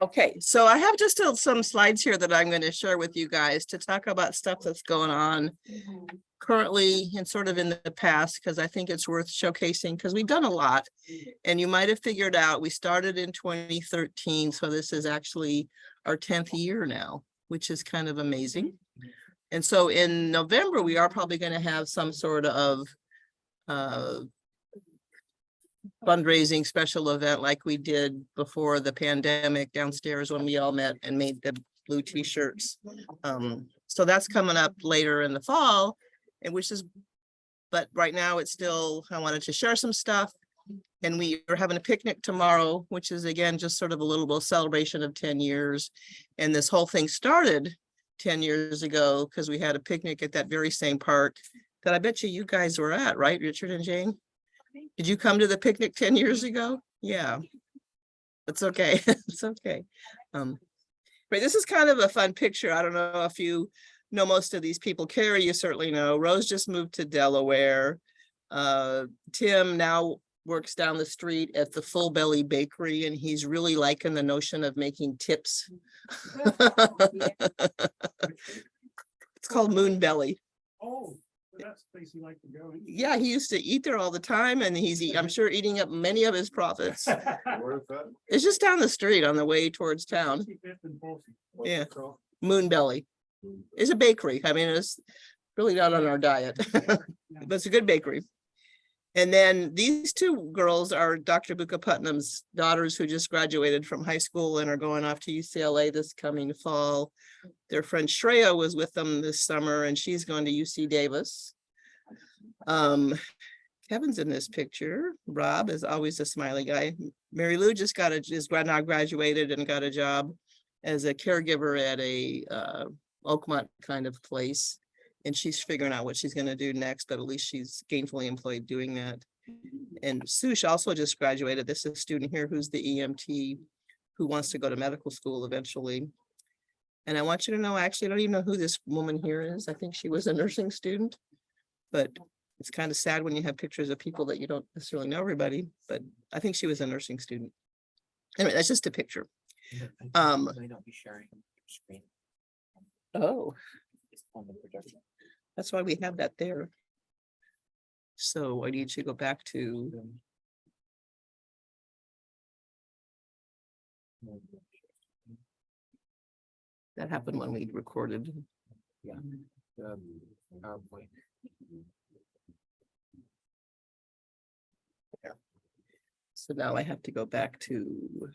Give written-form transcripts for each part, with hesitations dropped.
Okay, so I have just some slides here that I'm going to share with you guys to talk about stuff that's going on currently and sort of in the past, because I think it's worth showcasing because we've done a lot. And you might have figured out we started in 2013, so this is actually our 10th year now, which is kind of amazing. And so in November, we are probably going to have some sort of fundraising special event like we did before the pandemic downstairs when we all met and made the blue t-shirts. So that's coming up later in the fall, and but right now it's still, I wanted to share some stuff. And we are having a picnic tomorrow, which is again, just sort of a little celebration of 10 years. And this whole thing started 10 years ago because we had a picnic at that very same park that I bet you guys were at, right, Richard and Jane? Did you come to the picnic 10 years ago? Yeah, it's okay. It's okay. But this is kind of a fun picture. I don't know if you know most of these people. Carrie, you certainly know. Rose just moved to Delaware. Tim now works down the street at the Full Belly Bakery, and he's really liking the notion of making tips. It's called Moon Belly. Oh. That's the place you like to go. Yeah, he used to eat there all the time, and I'm sure eating up many of his profits. Where is that? It's just down the street on the way towards town. What's Yeah. it called? Moon Belly. It's a bakery. I mean, it's really not on our diet, but it's a good bakery. And then these two girls are Dr. Buka Putnam's daughters who just graduated from high school and are going off to UCLA this coming fall. Their friend Shreya was with them this summer, and she's going to UC Davis. Kevin's in this picture. Rob is always a smiley guy. Mary Lou just now graduated and got a job as a caregiver at a Oakmont kind of place. And she's figuring out what she's going to do next, but at least she's gainfully employed doing that. And Sush also just graduated. This is a student here who's the EMT who wants to go to medical school eventually. And I want you to know, actually, I don't even know who this woman here is. I think she was a nursing student, but it's kind of sad when you have pictures of people that you don't necessarily know everybody, but I think she was a nursing student. Anyway, that's just a picture. Might not be sharing your screen. Oh, It's on the projection. that's why we have that there. So I need to go back to, that happened when we recorded. Yeah. PowerPoint. So now I have to go back to.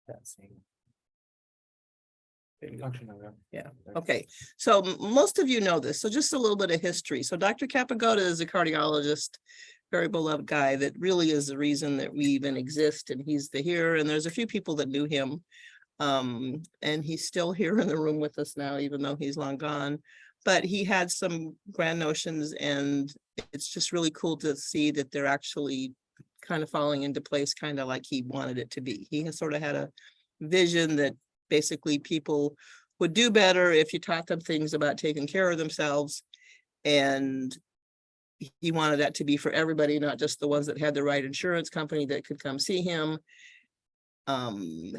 That's same. There you go. Function of it. Yeah, okay. So most of you know this. So just a little bit of history. So Dr. Capagoda is a cardiologist, very beloved guy that really is the reason that we even exist. And he's here. And there's a few people that knew him. And he's still here in the room with us now, even though he's long gone. But he had some grand notions, and it's just really cool to see that they're actually kind of falling into place, kind of like he wanted it to be. He has sort of had a vision that basically people would do better if you taught them things about taking care of themselves. And he wanted that to be for everybody, not just the ones that had the right insurance company that could come see him.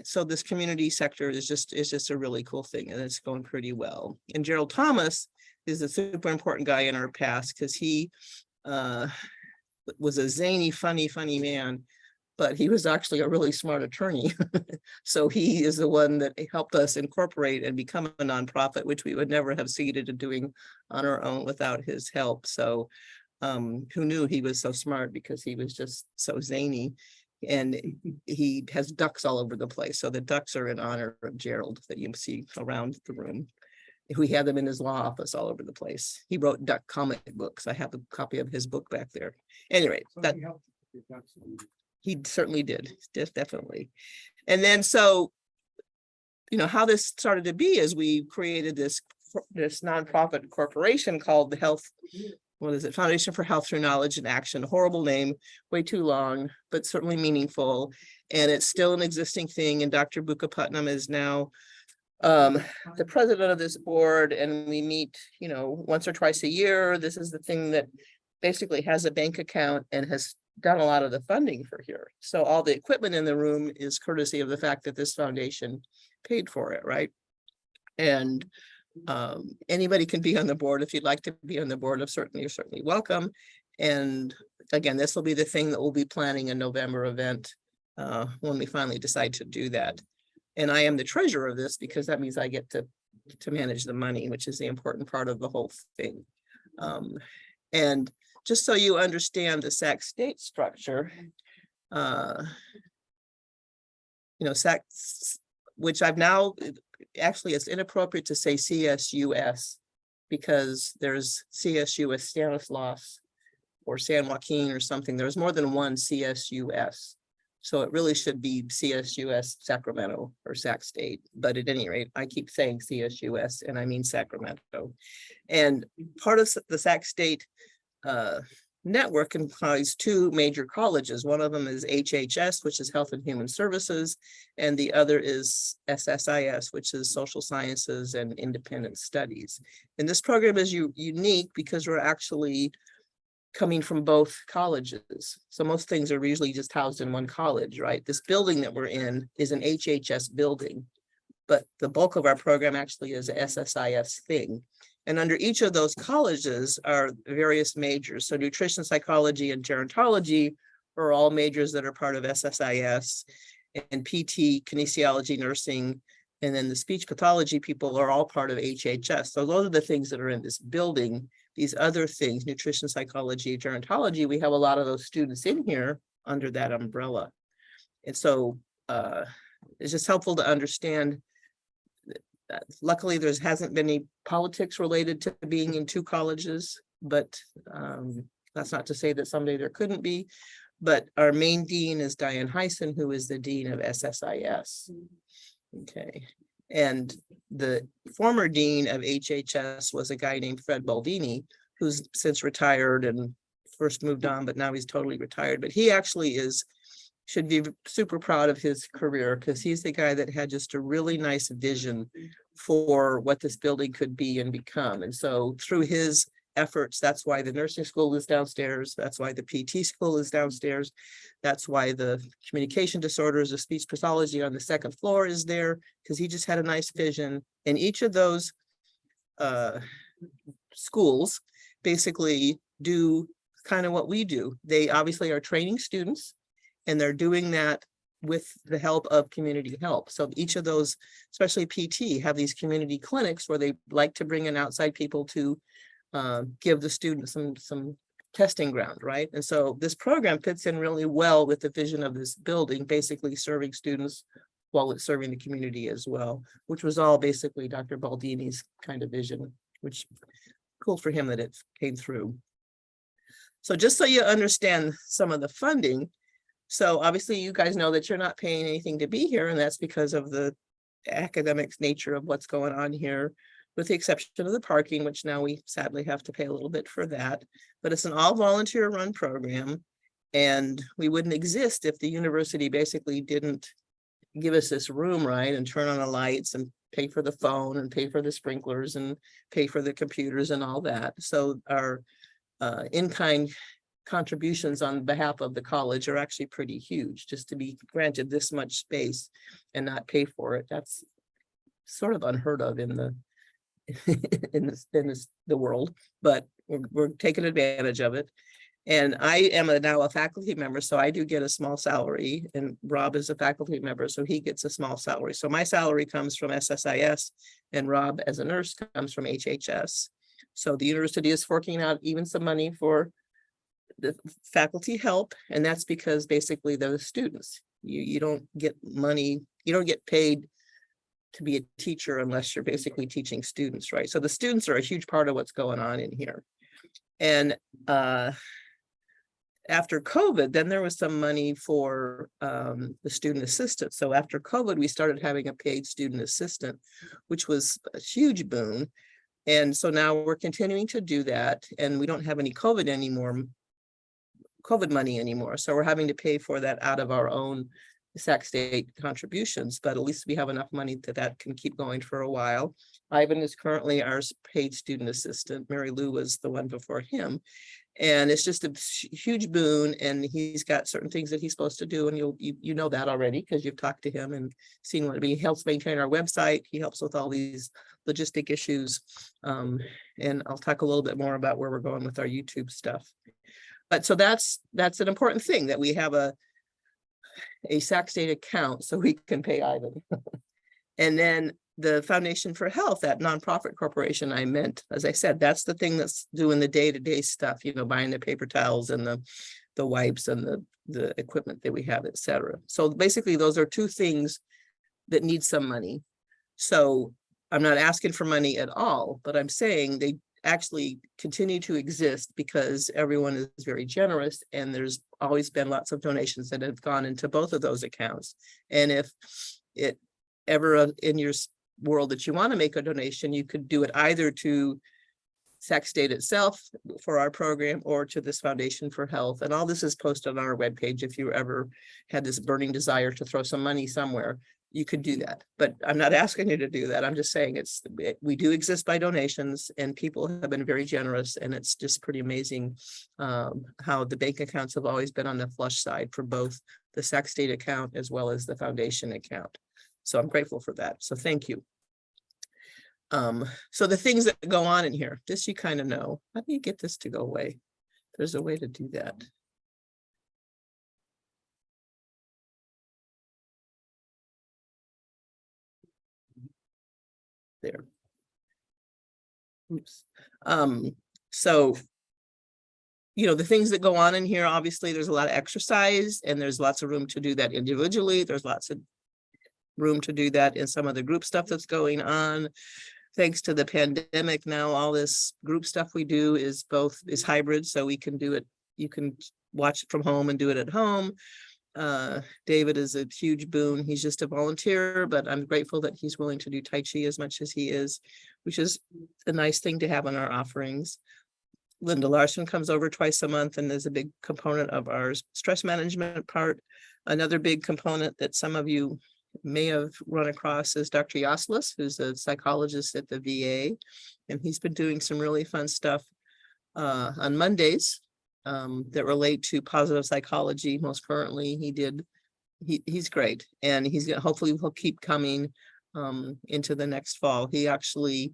So this community sector is just a really cool thing, and it's going pretty well. And Gerald Thomas is a super important guy in our past because he was a zany, funny man, but he was actually a really smart attorney. So he is the one that helped us incorporate and become a nonprofit, which we would never have succeeded in doing on our own without his help. So who knew he was so smart, because he was just so zany. And he has ducks all over the place. So the ducks are in honor of Gerald that you see around the room. We have them in his law office all over the place. He wrote duck comic books. I have a copy of his book back there. Anyway, that he certainly did, definitely. And then so, you know, how this started to be is we created this nonprofit corporation called the Health what is it? Foundation for Health Through Knowledge and Action. Horrible name, way too long, but certainly meaningful. And it's still an existing thing. And Dr. Buka Putnam is now the president of this board, and we meet, you know, once or twice a year. This is the thing that basically has a bank account and has done a lot of the funding for here. So all the equipment in the room is courtesy of the fact that this foundation paid for it, right? And anybody can be on the board. If you'd like to be on the board, you're certainly welcome. And again, this will be the thing that we'll be planning a November event when we finally decide to do that. And I am the treasurer of this because that means I get to manage the money, which is the important part of the whole thing. And just so you understand the Sac State structure, you know, Sac, which I've now, actually it's inappropriate to say CSUS because there's CSUS Stanislaus or San Joaquin or something. There's more than one CSUS. So it really should be CSUS Sacramento or Sac State. But at any rate, I keep saying CSUS and I mean Sacramento. And part of the Sac State network comprise two major colleges. One of them is HHS, which is Health and Human Services, and the other is SSIS, which is Social Sciences and Independent Studies. And this program is unique because we're actually coming from both colleges. So most things are usually just housed in one college, right? This building that we're in is an HHS building, but the bulk of our program actually is a SSIS thing. And under each of those colleges are various majors. So nutrition, psychology, and gerontology are all majors that are part of SSIS, and PT, kinesiology, nursing, and then the speech pathology people are all part of HHS. So those are the things that are in this building. These other things, nutrition, psychology, gerontology, we have a lot of those students in here under that umbrella. And so it's just helpful to understand that luckily there hasn't been any politics related to being in two colleges, but that's not to say that someday there couldn't be. But our main dean is Diane Heisen, who is the dean of SSIS. Okay. And the former dean of HHS was a guy named Fred Baldini, who's since retired and first moved on, but now he's totally retired. But he actually should be super proud of his career because he's the guy that had just a really nice vision for what this building could be and become. And so through his efforts, that's why the nursing school is downstairs. That's why the PT school is downstairs. That's why the communication disorders of speech pathology on the second floor is there, because he just had a nice vision. And each of those schools basically do kind of what we do. They obviously are training students, and they're doing that with the help of community help. So each of those, especially PT, have these community clinics where they like to bring in outside people to give the students some testing ground, right? And so this program fits in really well with the vision of this building, basically serving students while it's serving the community as well, which was all basically Dr. Baldini's kind of vision, which cool for him that it came through. So just so you understand some of the funding, so obviously you guys know that you're not paying anything to be here, and that's because of the academic nature of what's going on here, with the exception of the parking, which now we sadly have to pay a little bit for that. But it's an all volunteer run program, and we wouldn't exist if the university basically didn't give us this room, right, and turn on the lights and pay for the phone and pay for the sprinklers and pay for the computers and all that. So our in-kind contributions on behalf of the college are actually pretty huge. Just to be granted this much space and not pay for it, that's sort of unheard of in the the world, but we're taking advantage of it. And I am now a faculty member, so I do get a small salary, and Rob is a faculty member, so he gets a small salary. So my salary comes from SSIS, and Rob as a nurse comes from HHS. So the university is forking out even some money for the faculty help, and that's because basically they're the students. You don't get money, you don't get paid to be a teacher unless you're basically teaching students, right? So the students are a huge part of what's going on in here. And after COVID, then there was some money for the student assistant. So after COVID, we started having a paid student assistant, which was a huge boon. And so now we're continuing to do that, and we don't have any COVID money anymore. So we're having to pay for that out of our own Sac State contributions, but at least we have enough money that can keep going for a while. Ivan is currently our paid student assistant. Mary Lou was the one before him. And it's just a huge boon, and he's got certain things that he's supposed to do, and you know that already because you've talked to him and seen what he helps maintain our website. He helps with all these logistic issues, and I'll talk a little bit more about where we're going with our YouTube stuff. But so that's an important thing, that we have a Sac State account so we can pay Ivan. And then the Foundation for Health, that nonprofit corporation I meant, as I said, that's the thing that's doing the day-to-day stuff, you know, buying the paper towels and the wipes and the equipment that we have, et cetera. So basically, those are two things that need some money. So I'm not asking for money at all, but I'm saying they actually continue to exist because everyone is very generous, and there's always been lots of donations that have gone into both of those accounts. And if it ever in your world that you want to make a donation, you could do it either to Sac State itself for our program or to this Foundation for Health. And all this is posted on our webpage. If you ever had this burning desire to throw some money somewhere, you could do that. But I'm not asking you to do that. I'm just saying we do exist by donations, and people have been very generous, and it's just pretty amazing how the bank accounts have always been on the flush side for both the Sac State account as well as the foundation account. So I'm grateful for that. So thank you. So the things that go on in here, this you kind of know. How do you get this to go away? There's a way to do that. There. Oops. So, you know, the things that go on in here, obviously there's a lot of exercise, and there's lots of room to do that individually. There's lots of room to do that in some of the group stuff that's going on. Thanks to the pandemic, now all this group stuff we do is hybrid, so we can do it. You can watch it from home and do it at home. David is a huge boon. He's just a volunteer, but I'm grateful that he's willing to do Tai Chi as much as he is, which is a nice thing to have on our offerings. Linda Larson comes over twice a month and is a big component of our stress management part. Another big component that some of you may have run across is Dr. Yoslis, who's a psychologist at the VA, and he's been doing some really fun stuff on Mondays that relate to positive psychology. Most currently, he's great, and hopefully he'll keep coming into the next fall. He actually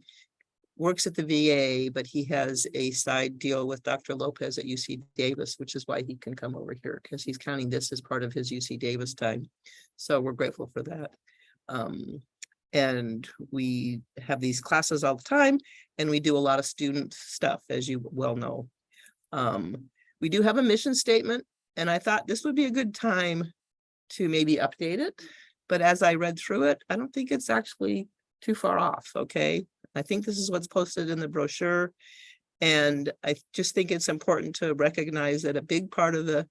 works at the VA, but he has a side deal with Dr. Lopez at UC Davis, which is why he can come over here, because he's counting this as part of his UC Davis time. So we're grateful for that. And we have these classes all the time, and we do a lot of student stuff, as you well know. We do have a mission statement, and I thought this would be a good time to maybe update it. But as I read through it, I don't think it's actually too far off, okay? I think this is what's posted in the brochure. And I just think it's important to recognize that a big part of the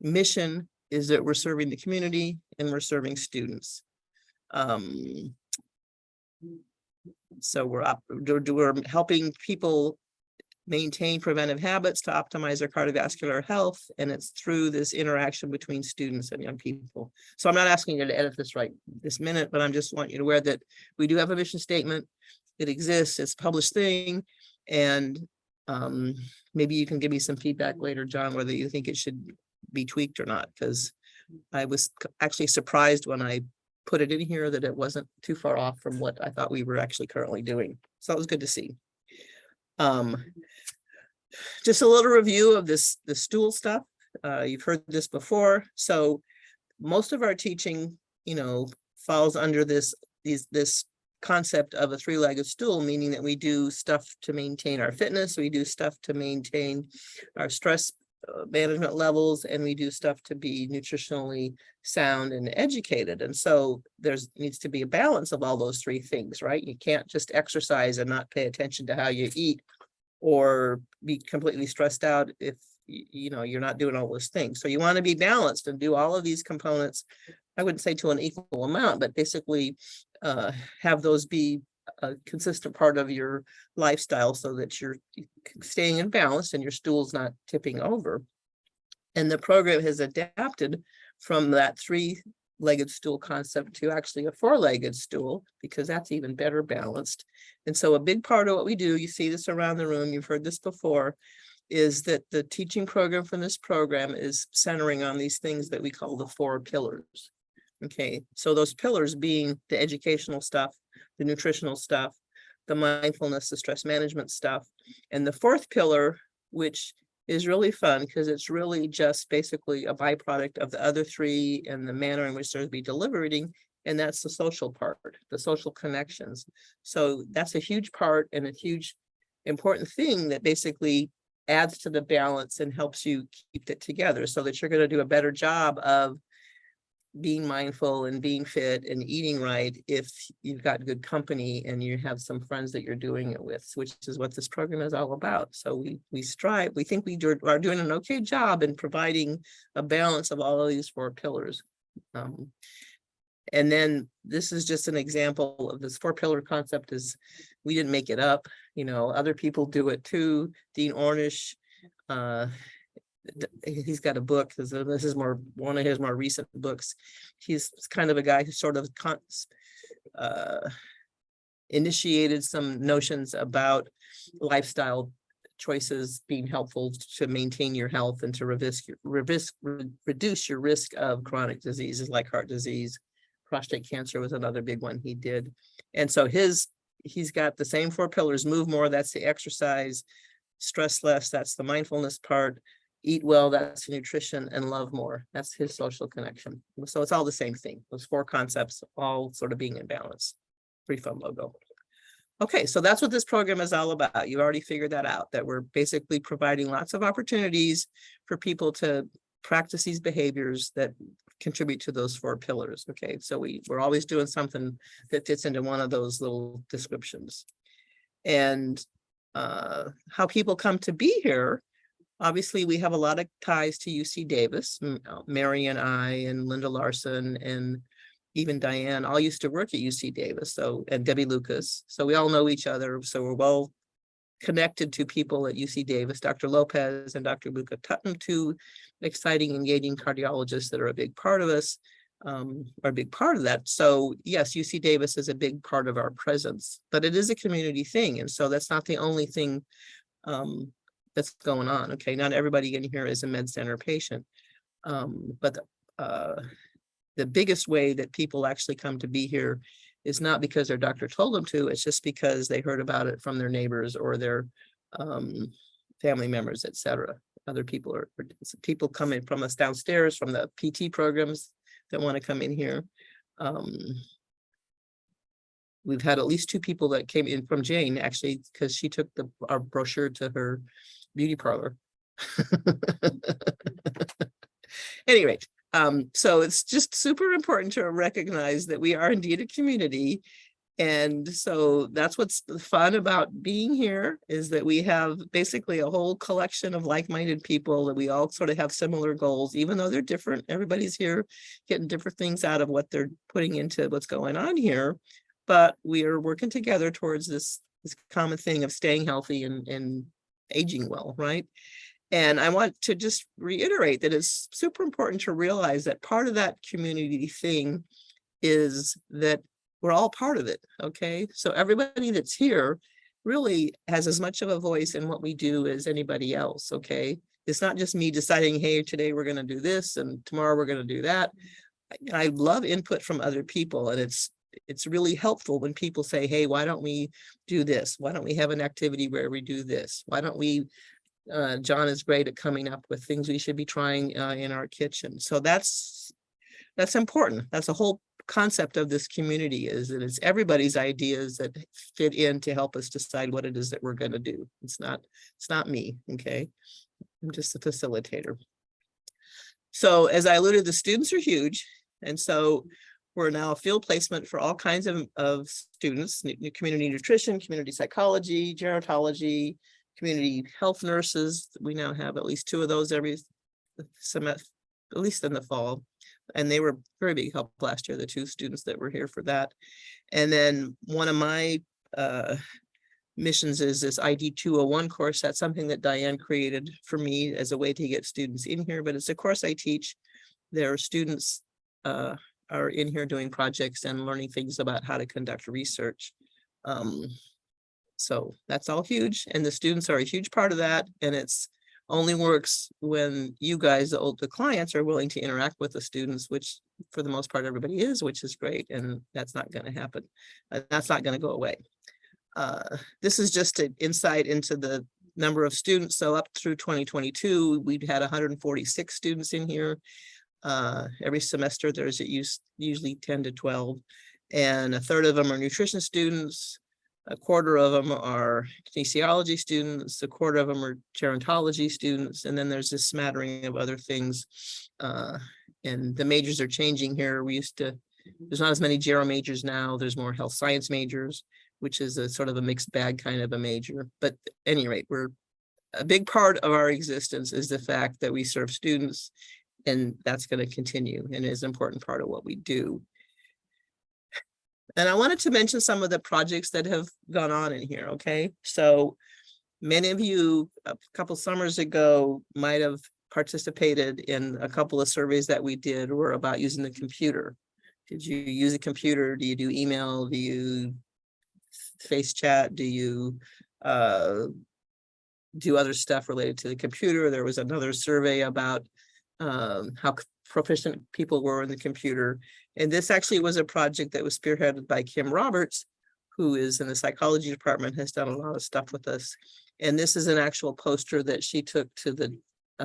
mission is that we're serving the community and we're serving students. So we're helping people maintain preventive habits to optimize their cardiovascular health. And it's through this interaction between students and young people. So I'm not asking you to edit this right this minute, but I'm just want you to aware that we do have a mission statement. It exists, it's a published thing. And maybe you can give me some feedback later, John, whether you think it should be tweaked or not, because I was actually surprised when I put it in here that it wasn't too far off from what I thought we were actually currently doing. So it was good to see. Just a little review of the stool stuff. You've heard this before. So most of our teaching, you know, falls under this concept of a three-legged stool, meaning that we do stuff to maintain our fitness, we do stuff to maintain our stress management levels, and we do stuff to be nutritionally sound and educated. And so needs to be a balance of all those three things, right? You can't just exercise and not pay attention to how you eat, or be completely stressed out if you know you're not doing all those things. So you want to be balanced and do all of these components. I wouldn't say to an equal amount, but basically have those be a consistent part of your lifestyle so that you're staying in balance and your stool's not tipping over. And the program has adapted from that three-legged stool concept to actually a four-legged stool, because that's even better balanced. And so a big part of what we do, you see this around the room, you've heard this before, is that the teaching program from this program is centering on these things that we call the four pillars. Okay, so those pillars being the educational stuff, the nutritional stuff, the mindfulness, the stress management stuff, and the fourth pillar, which is really fun because it's really just basically a byproduct of the other three and the manner in which they're to be deliberating, and that's the social part, the social connections. So that's a huge part and a huge important thing that basically adds to the balance and helps you keep it together so that you're going to do a better job of being mindful and being fit and eating right if you've got good company and you have some friends that you're doing it with, which is what this program is all about. So we strive, we think we are doing an okay job in providing a balance of all of these four pillars. And then this is just an example of this four pillar concept. Is we didn't make it up, you know, other people do it too. Dean Ornish, he's got a book. This is one of his more recent books. He's kind of a guy who sort of initiated some notions about lifestyle choices being helpful to maintain your health and to reduce your risk of chronic diseases like heart disease. Prostate cancer was another big one he did. And so he's got the same four pillars: move more, that's the exercise; stress less, that's the mindfulness part; eat well, that's the nutrition; and love more, that's his social connection. So it's all the same thing, those four concepts all sort of being in balance. Pretty fun logo. Okay, so that's what this program is all about. You've already figured that out, that we're basically providing lots of opportunities for people to practice these behaviors that contribute to those four pillars. Okay, so we're always doing something that fits into one of those little descriptions. And how people come to be here, obviously we have a lot of ties to UC Davis. Mary and I and Linda Larson and even Diane all used to work at UC Davis, so, and Debbie Lucas. So we all know each other. So we're well connected to people at UC Davis. Dr. Lopez and Dr. Luca Tutton, two exciting, engaging cardiologists that are a big part of us, are a big part of that. So yes, UC Davis is a big part of our presence, but it is a community thing. And so that's not the only thing that's going on. Okay, not everybody in here is a med center patient, but the biggest way that people actually come to be here is not because their doctor told them to, it's just because they heard about it from their neighbors or their family members, etc. Other people people coming from us downstairs from the PT programs that want to come in here. We've had at least two people that came in from Jane, actually, because she took our brochure to her beauty parlor. Anyway, so it's just super important to recognize that we are indeed a community. And so that's what's fun about being here, is that we have basically a whole collection of like-minded people that we all sort of have similar goals, even though they're different. Everybody's here getting different things out of what they're putting into what's going on here. But we are working together towards this common thing of staying healthy and aging well, right? And I want to just reiterate that it's super important to realize that part of that community thing is that we're all part of it, okay? So everybody that's here really has as much of a voice in what we do as anybody else, okay? It's not just me deciding, hey, today we're gonna do this and tomorrow we're gonna do that. I love input from other people, and it's really helpful when people say, hey, why don't we do this? Why don't we have an activity where we do this? Why don't we, John is great at coming up with things we should be trying in our kitchen. So that's important. That's a whole concept of this community, is that it's everybody's ideas that fit in to help us decide what it is that we're going to do. It's not me, okay? I'm just a facilitator. So as I alluded, the students are huge. And so we're now a field placement for all kinds of students: community nutrition, community psychology, gerontology, community health nurses. We now have at least 2 of those every semester, at least in the fall. And they were very big help last year, the 2 students that were here for that. And then one of my missions is this ID 201 course. That's something that Diane created for me as a way to get students in here, but it's a course I teach. There are students are in here doing projects and learning things about how to conduct research. So that's all huge, and the students are a huge part of that, and it's only works when you guys, the clients, are willing to interact with the students, which for the most part everybody is, which is great, and that's not going to happen. That's not going to go away. This is just an insight into the number of students. So up through 2022, we'd had 146 students in here. Every semester there's usually 10 to 12, and a third of them are nutrition students. A quarter of them are kinesiology students, a quarter of them are gerontology students, and then there's this smattering of other things. And the majors are changing here. There's not as many gero majors now, there's more health science majors, which is a sort of a mixed bag kind of a major. But at any rate, a big part of our existence is the fact that we serve students, and that's going to continue and is an important part of what we do. And I wanted to mention some of the projects that have gone on in here, okay? So many of you a couple summers ago might have participated in a couple of surveys that we did were about using the computer. Did you use a computer? Do you do email? Do you face chat? Do you do other stuff related to the computer? There was another survey about how proficient people were in the computer. And this actually was a project that was spearheaded by Kim Roberts, who is in the psychology department, has done a lot of stuff with us. And this is an actual poster that she took to the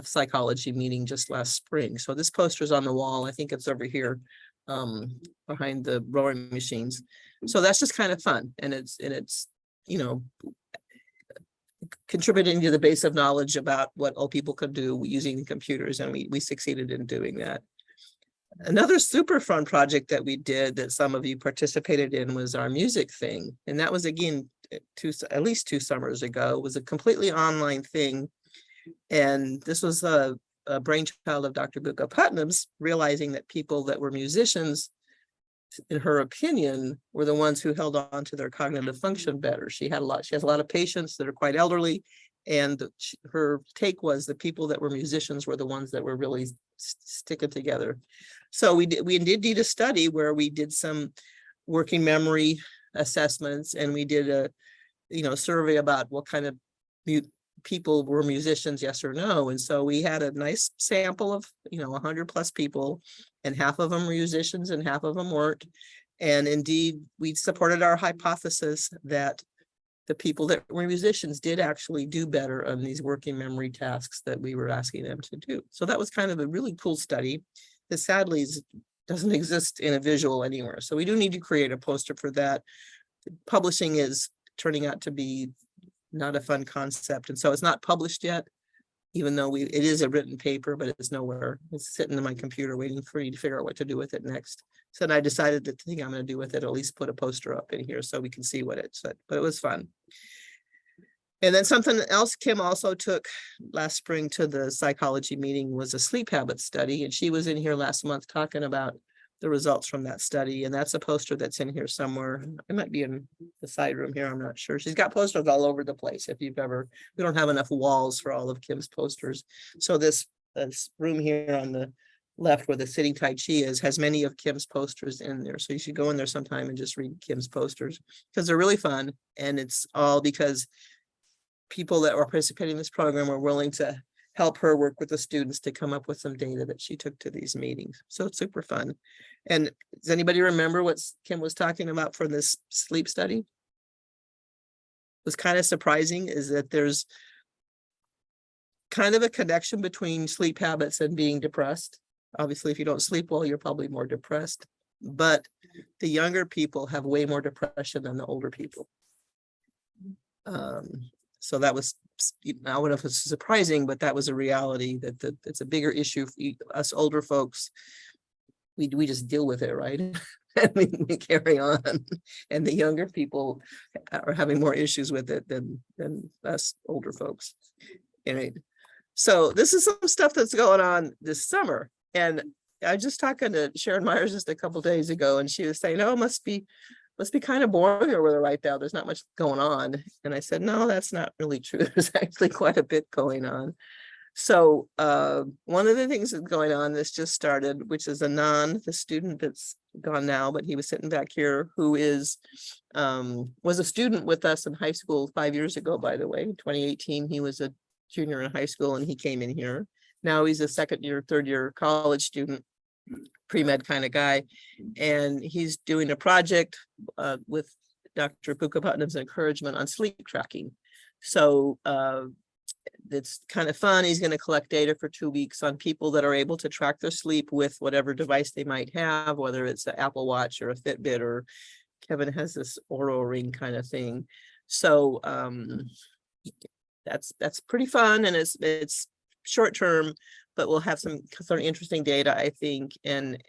psychology meeting just last spring. So this poster is on the wall. I think it's over here behind the rowing machines. So that's just kind of fun. And it's, you know, contributing to the base of knowledge about what old people could do using computers. And we succeeded in doing that. Another super fun project that we did that some of you participated in was our music thing. And that was, again, at least 2 summers ago. It was a completely online thing. And this was a brainchild of Dr. Buka Putnam's, realizing that people that were musicians, in her opinion, were the ones who held on to their cognitive function better. She has a lot of patients that are quite elderly. And her take was the people that were musicians were the ones that were really sticking together. So we did a study where we did some working memory assessments, and we did a survey about what kind of people were musicians, yes or no. And so we had a nice sample of 100+ people, and half of them were musicians and half of them weren't. And indeed, we supported our hypothesis that the people that were musicians did actually do better on these working memory tasks that we were asking them to do. So that was kind of a really cool study that sadly doesn't exist in a visual anywhere. So we do need to create a poster for that. Publishing is turning out to be not a fun concept. And so it's not published yet, even though it is a written paper, but it's nowhere. It's sitting in my computer waiting for me to figure out what to do with it next. So then I decided that the thing I'm going to do with it, at least put a poster up in here so we can see what it said, but it was fun. And then something else Kim also took last spring to the psychology meeting was a sleep habit study. And she was in here last month talking about the results from that study. And that's a poster that's in here somewhere. It might be in the side room here. I'm not sure. She's got posters all over the place. We don't have enough walls for all of Kim's posters. So this room here on the left where the sitting Tai Chi is has many of Kim's posters in there. So you should go in there sometime and just read Kim's posters because they're really fun. And it's all because people that were participating in this program were willing to help her work with the students to come up with some data that she took to these meetings. So it's super fun. And does anybody remember what Kim was talking about for this sleep study? What's kind of surprising is that there's kind of a connection between sleep habits and being depressed. Obviously, if you don't sleep well, you're probably more depressed. But the younger people have way more depression than the older people. So that was, I don't know if it's surprising, but that was a reality that it's a bigger issue for us older folks. We just deal with it, right? And we carry on. And the younger people are having more issues with it than us older folks. Anyway, so this is some stuff that's going on this summer. And I was just talking to Sharon Myers just a couple days ago, and she was saying, oh, it must be must be kind of boring over there right now. There's not much going on. And I said, no, that's not really true. There's actually quite a bit going on. So one of the things that's going on, this just started, which is the student that's gone now, but he was sitting back here, who was a student with us in high school 5 years ago, by the way, 2018, he was a junior in high school and he came in here. Now he's a second year, third year college student, pre-med kind of guy. And he's doing a project with Dr. Puka Putnam's encouragement on sleep tracking. So it's kind of fun. He's going to collect data for 2 weeks on people that are able to track their sleep with whatever device they might have, whether it's an Apple Watch or a Fitbit, or Kevin has this Oura Ring kind of thing. So that's pretty fun, and it's short term, but we'll have some sort of interesting data, I think. And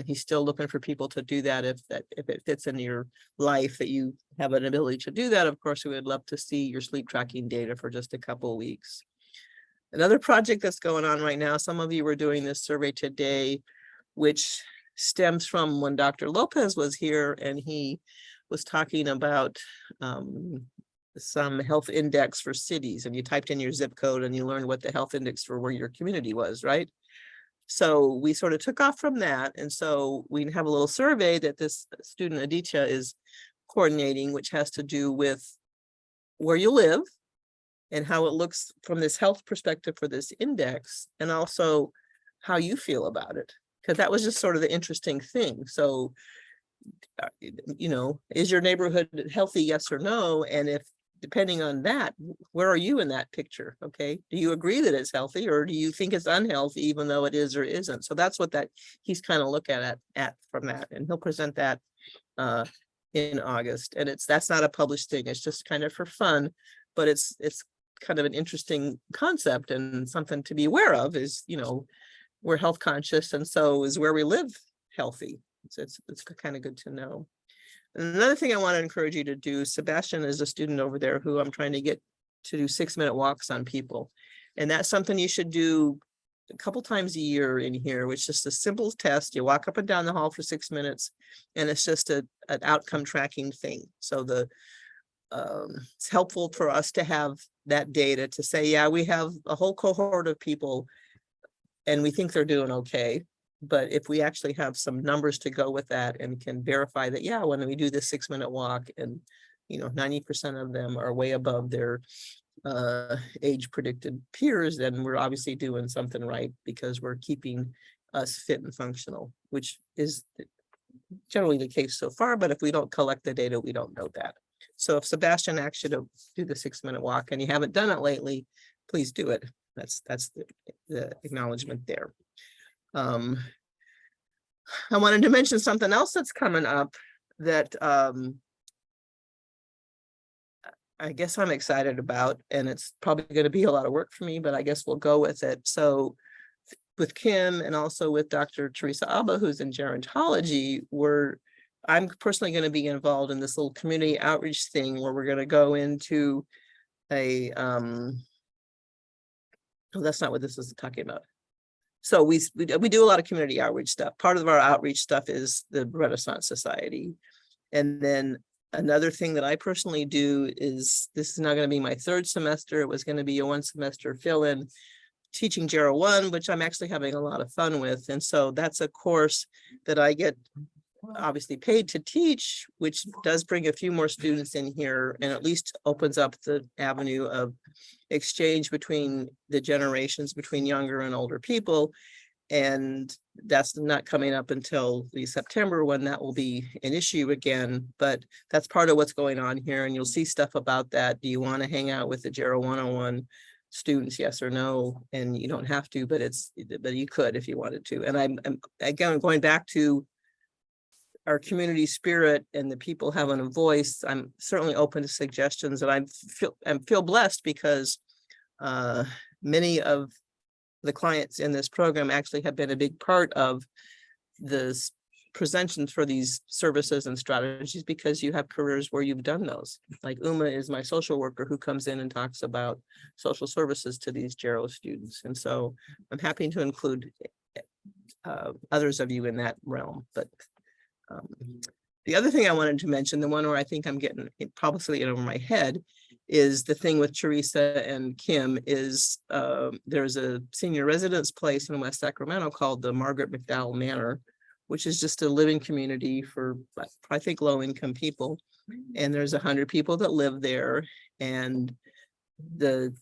he's still looking for people to do that if it fits into your life, that you have an ability to do that. Of course, we would love to see your sleep tracking data for just a couple of weeks. Another project that's going on right now, some of you were doing this survey today, which stems from when Dr. Lopez was here, and he was talking about some health index for cities, and you typed in your zip code and you learned what the health index for where your community was, right? So we sort of took off from that. And so we have a little survey that this student Aditya is coordinating, which has to do with where you live and how it looks from this health perspective for this index, and also how you feel about it. Because that was just sort of the interesting thing. So, is your neighborhood healthy, yes or no? And if, depending on that, where are you in that picture? Okay, do you agree that it's healthy, or do you think it's unhealthy, even though it is or isn't? So that's what he's kind of looking at from that, and he'll present that in August. And that's not a published thing; it's just kind of for fun, but it's kind of an interesting concept and something to be aware of. Is we're health conscious, and so is where we live healthy. So it's kind of good to know. Another thing I want to encourage you to do, Sebastian is a student over there who I'm trying to get to do 6-minute walks on people. And that's something you should do a couple times a year in here, which is just a simple test. You walk up and down the hall for 6 minutes, and it's just an outcome tracking thing. So it's helpful for us to have that data to say, yeah, we have a whole cohort of people and we think they're doing okay. But if we actually have some numbers to go with that and can verify that, yeah, when we do this 6-minute walk and 90% of them are way above their age predicted peers, then we're obviously doing something right, because we're keeping us fit and functional, which is generally the case so far. But if we don't collect the data, we don't know that. So if Sebastian asked you to do the 6-minute walk and you haven't done it lately, please do it. That's the acknowledgement there. I wanted to mention something else that's coming up that I guess I'm excited about, and it's probably going to be a lot of work for me, but I guess we'll go with it. So with Kim and also with Dr. Teresa Abba, who's in gerontology, I'm personally going to be involved in this little community outreach thing where we're going to go into a oh, that's not what this is talking about. So we do a lot of community outreach stuff. Part of our outreach stuff is the Renaissance Society. And then another thing that I personally do is, this is not going to be my 3rd semester. It was going to be a 1-semester fill-in teaching Gero 1, which I'm actually having a lot of fun with. And so that's a course that I get obviously paid to teach, which does bring a few more students in here and at least opens up the avenue of exchange between the generations, between younger and older people. And that's not coming up until the September, when that will be an issue again, but that's part of what's going on here. And you'll see stuff about that. Do you want to hang out with the Gero 101 students, yes or no? And you don't have to, but you could if you wanted to. And I'm again going back to our community spirit and the people having a voice. I'm certainly open to suggestions, and I feel blessed because many of the clients in this program actually have been a big part of the presentation for these services and strategies, because you have careers where you've done those. Like Uma is my social worker who comes in and talks about social services to these Gero students. And so I'm happy to include others of you in that realm, but The other thing I wanted to mention, the one where I think I'm getting it probably over my head, is the thing with Teresa and Kim is there's a senior residence place in West Sacramento called the Margaret McDowell Manor, which is just a living community for, I think, low-income people. And there's 100 people that live there, and the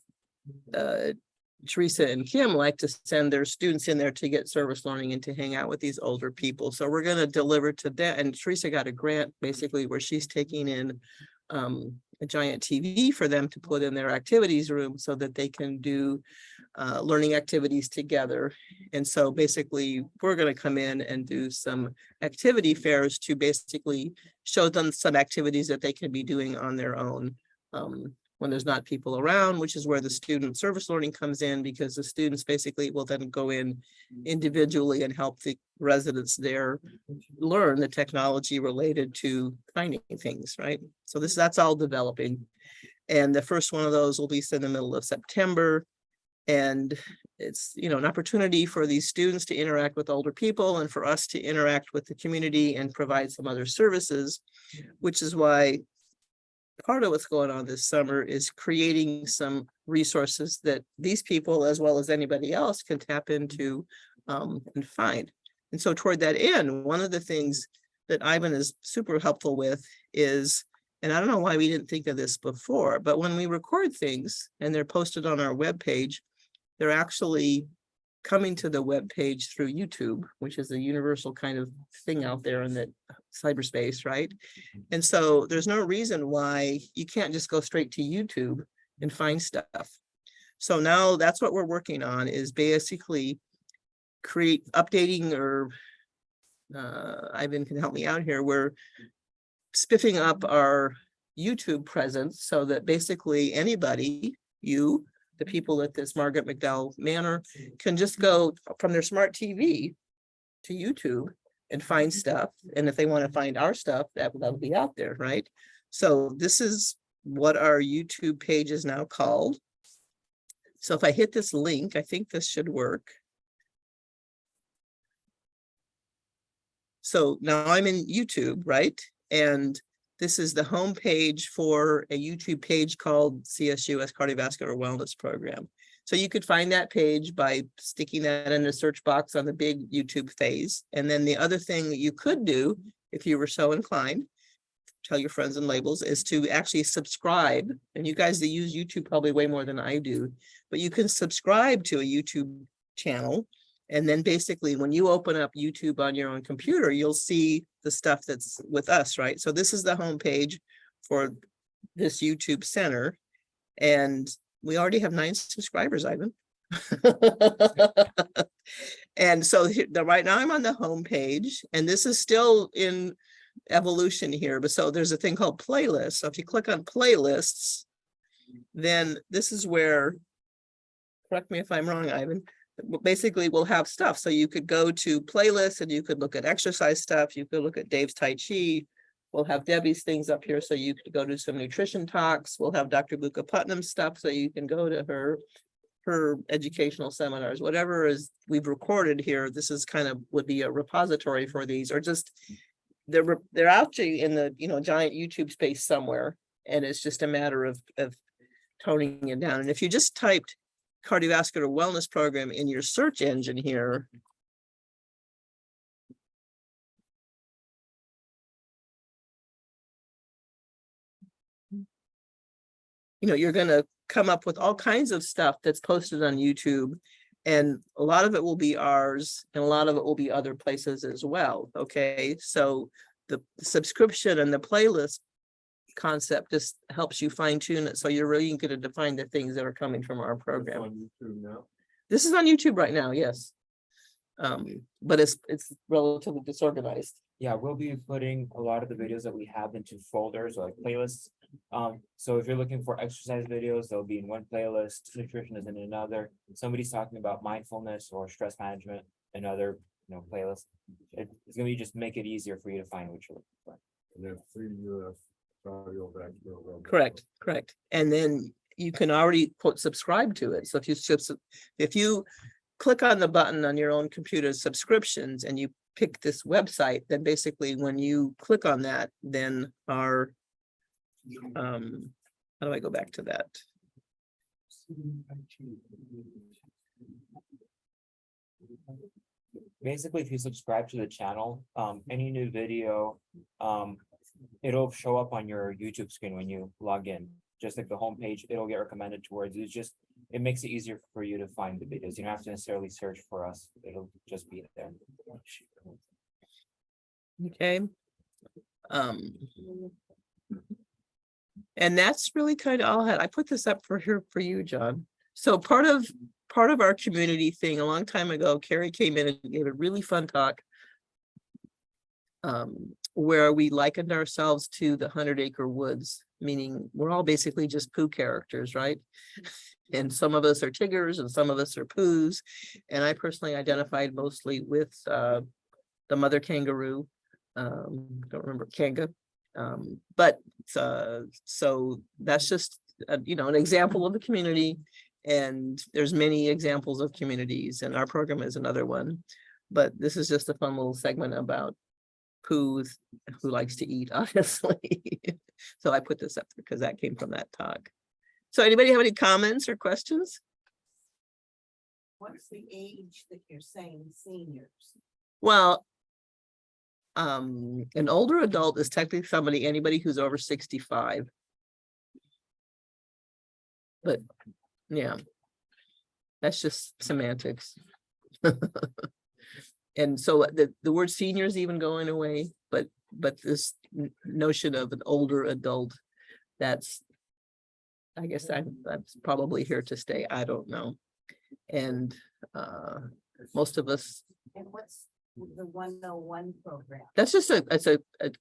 Teresa and Kim like to send their students in there to get service learning and to hang out with these older people. So we're going to deliver to that. And Teresa got a grant basically where she's taking in a giant TV for them to put in their activities room so that they can do learning activities together. And so basically we're going to come in and do some activity fairs to basically show them some activities that they can be doing on their own when there's not people around, which is where the student service learning comes in, because the students basically will then go in individually and help the residents there learn the technology related to finding things, right? So that's all developing. And the first one of those will be in the middle of September. And it's, you know, an opportunity for these students to interact with older people and for us to interact with the community and provide some other services, which is why part of what's going on this summer is creating some resources that these people, as well as anybody else, can tap into and find. And so toward that end, one of the things that Ivan is super helpful with is, and I don't know why we didn't think of this before, but when we record things and they're posted on our webpage, they're actually coming to the web page through YouTube, which is a universal kind of thing out there in the cyberspace, right? And so there's no reason why you can't just go straight to YouTube and find stuff. So now that's what we're working on, is basically updating, or Ivan can help me out here. We're spiffing up our YouTube presence so that basically anybody, the people at this Margaret McDowell Manor, can just go from their smart TV to YouTube and find stuff. And if they want to find our stuff, that'll be out there, right? So this is what our YouTube page is now called. So if I hit this link, I think this should work. So now I'm in YouTube, right? And this is the home page for a YouTube page called CSUS Cardiovascular Wellness Program. So you could find that page by sticking that in the search box on the big YouTube phase. And then the other thing that you could do, if you were so inclined, tell your friends and labels, is to actually subscribe. And you guys that use YouTube probably way more than I do, but you can subscribe to a YouTube channel. And then basically when you open up YouTube on your own computer, you'll see the stuff that's with us, right? So this is the homepage for this YouTube center. And we already have 9 subscribers, Ivan. And so right now I'm on the homepage, and this is still in evolution here. But so there's a thing called playlists. So if you click on playlists, then this is where, correct me if I'm wrong, Ivan, basically we'll have stuff. So you could go to playlists and you could look at exercise stuff. You could look at Dave's Tai Chi. We'll have Debbie's things up here, so you could go to some nutrition talks. We'll have Dr. Buka Putnam's stuff, so you can go to her educational seminars. Whatever is we've recorded here, this is kind of would be a repository for these, or just they're actually in the giant YouTube space somewhere, and it's just a matter of toning it down. And if you just typed cardiovascular wellness program in your search engine here, you're going to come up with all kinds of stuff that's posted on YouTube, and a lot of it will be ours and a lot of it will be other places as well. Okay, so the subscription and the playlist concept just helps you fine tune it, so you're really going to define the things that are coming from our program. On YouTube now. This is on YouTube right now, yes. But it's relatively disorganized. Yeah, we'll be putting a lot of the videos that we have into folders or like playlists. So if you're looking for exercise videos, they'll be in one playlist, nutrition is in another. Somebody's talking about mindfulness or stress management, another playlist. It's gonna be just make it easier for you to find what you're looking for. And then free cardiovascular wellness. Correct. And then you can already subscribe to it. So if you click on the button on your own computer subscriptions and you pick this website, then basically when you click on that, then our, how do I go back to that? Basically, if you subscribe to the channel, any new video, it'll show up on your YouTube screen when you log in. Just like the homepage, it'll get recommended towards you. It makes it easier for you to find the videos. You don't have to necessarily search for us. It'll just be there. Okay. And that's really kind of all I had. I put this up for here for you, John. So part of our community thing a long time ago, Carrie came in and gave a really fun talk. Where we likened ourselves to the 100-acre woods, meaning we're all basically just poo characters, right? And some of us are Tiggers and some of us are poos. And I personally identified mostly with the mother kangaroo. Don't remember Kanga. But so that's just an example of the community, and there's many examples of communities, and our program is another one. But this is just a fun little segment about who likes to eat, honestly. So I put this up because that came from that talk. So anybody have any comments or questions? What's the age that you're saying seniors? Well, an older adult is technically anybody who's over 65. But yeah, that's just semantics. And so the word senior is even going away, but this notion of an older adult, that's, I guess that's probably here to stay. I don't know. And most of us. And what's the 101 program? That's just a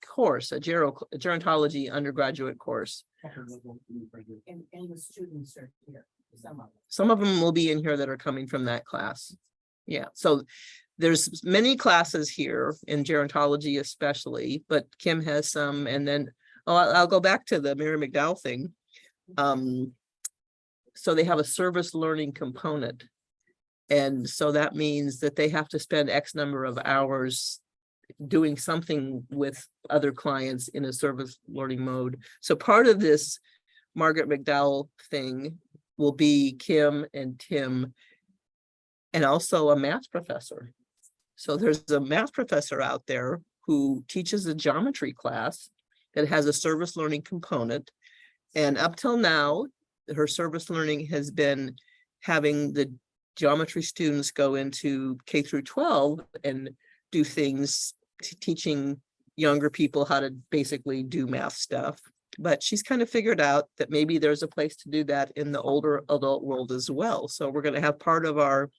course, a gerontology undergraduate course. And the students are here, some of them. Some of them will be in here that are coming from that class. Yeah, so there's many classes here in gerontology especially, but Kim has some, and then I'll go back to the Mary McDowell thing. So they have a service learning component. And so that means that they have to spend X number of hours doing something with other clients in a service learning mode. So part of this Margaret McDowell thing will be Kim and Tim, and also a math professor. So there's a math professor out there who teaches a geometry class that has a service learning component. And up till now, her service learning has been having the geometry students go into K through 12 and do things, teaching younger people how to basically do math stuff. But she's kind of figured out that maybe there's a place to do that in the older adult world as well. So we're going to have part of our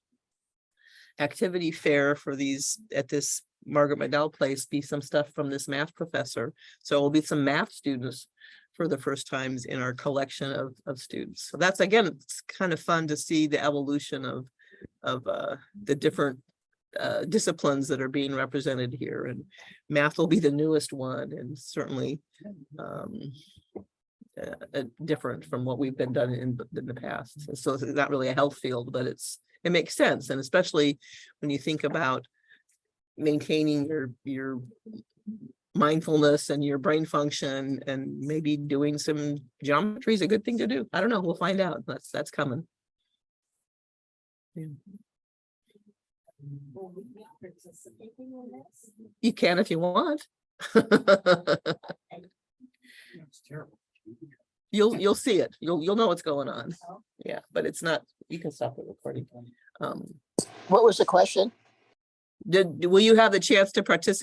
activity fair for these at this Margaret McDowell place be some stuff from this math professor. So it'll be some math students for the first times in our collection of students. So that's, again, it's kind of fun to see the evolution of the different disciplines that are being represented here, and math will be the newest one, and certainly different from what we've been done in the past. So it's not really a health field, but it makes sense, and especially when you think about maintaining your mindfulness and your brain function, and maybe doing some geometry is a good thing to do. I don't know, we'll find out. That's coming. Yeah. Will we be participating in this? You can if you want. It's terrible. You'll see it. You'll know what's going on. Oh. Yeah, but it's not, you can stop the recording. What was the question? Will you have the chance to participate